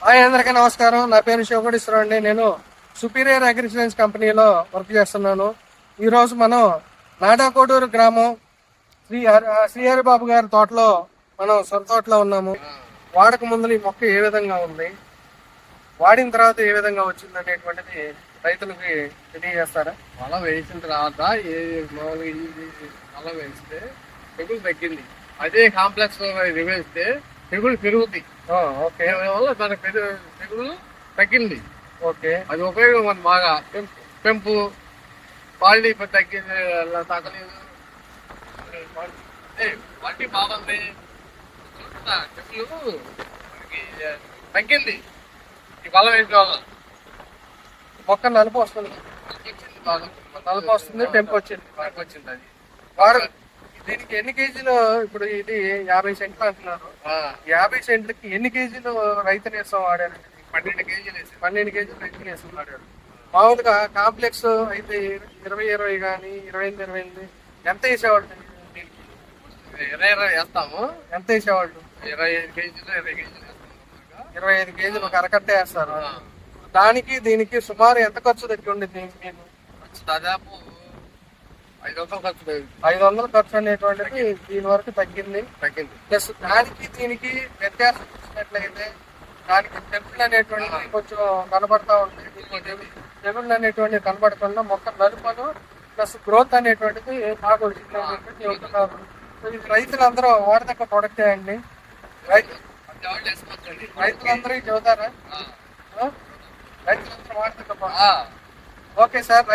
Hi అందరికీ నమస్కారం. నా పేరు శివకోటేశ్వరరావు అండి. నేను సుపీరియర్ అగ్రికల్చర్ కంపెనీలో వర్క్ చేస్తున్నాను. ఈరోజు మనం నాడాకోడూరు గ్రామం శ్రీహరిబాబు గారి తోటలో మనం సొంత తోటలో ఉన్నాము. వాడక ముందు ఈ మొక్క ఏ విధంగా ఉంది, వాడిన తర్వాత ఏ విధంగా వచ్చింది అనేటువంటిది రైతులకి తెలియజేస్తారా? వల వేసిన తర్వాత వల వేస్తే తెగులు తగ్గింది. అదే కాంప్లెక్స్ వేస్తే తెగులు పెరుగుతాయి. ఓకే, వల్ల మనకు తెగులు తగ్గింది. ఓకే, అది ఉపయోగం మన బాగా పెంపు క్వాలిటీ తగ్గింది, తగ్గలేదు. క్వాలిటీ బాగుంది. తెగులు మనకి తగ్గింది ఈ వల వేసిన వల్ల. మొక్క నలుపు వస్తుంది, వచ్చింది బాగా నలుపు వస్తుంది, టెంపు వచ్చింది. వచ్చింది అది. వారు దీనికి ఎన్ని కేజీలు? ఇప్పుడు ఇది 50 సెంట్లు అంటున్నారు. 50 సెంట్లకి ఎన్ని కేజీలు రైతు నేసం వాడారు? 12 కేజీలు వేసి 12 కేజీలు రైతు నేసం వాడారు. మామూలుగా కాంప్లెక్స్ అయితే 20-20 కానీ 28-28 ఎంత వేసేవాళ్ళు? దీనికి 20 వేస్తాము. ఎంత వేసేవాళ్ళు? 25 కేజీలు 20 కేజీలు వేస్తాము. 25 కేజీలు ఒక అరకట్ట వేస్తారు. దానికి దీనికి సుమారు ఎంత ఖర్చు తగ్గి ఉండేది మీకు? దాదాపు 500 ఖర్చు 500 ఖర్చు అనేటువంటిది దీని వరకు తగ్గింది. ప్లస్ దానికి దీనికి వ్యత్యాసం చూసినట్లయితే దానికి తెగుళ్ళు అనేటువంటిది కొంచెం కనబడతా ఉంటాయి. తెగుళ్ళు అనేటువంటిది కనబడకుండా మొక్క నలుపను ప్లస్ గ్రోత్ అనేటువంటిది బాగా వచ్చింది అని చెబుతున్నారు. సో ఇది రైతులందరూ వాడదగ్గ ప్రొడక్టే అండి. రైతులందరూ చెబుతారా? రైతులందరూ వాడదగ్గ ప్రొడక్ట్. Okay sir.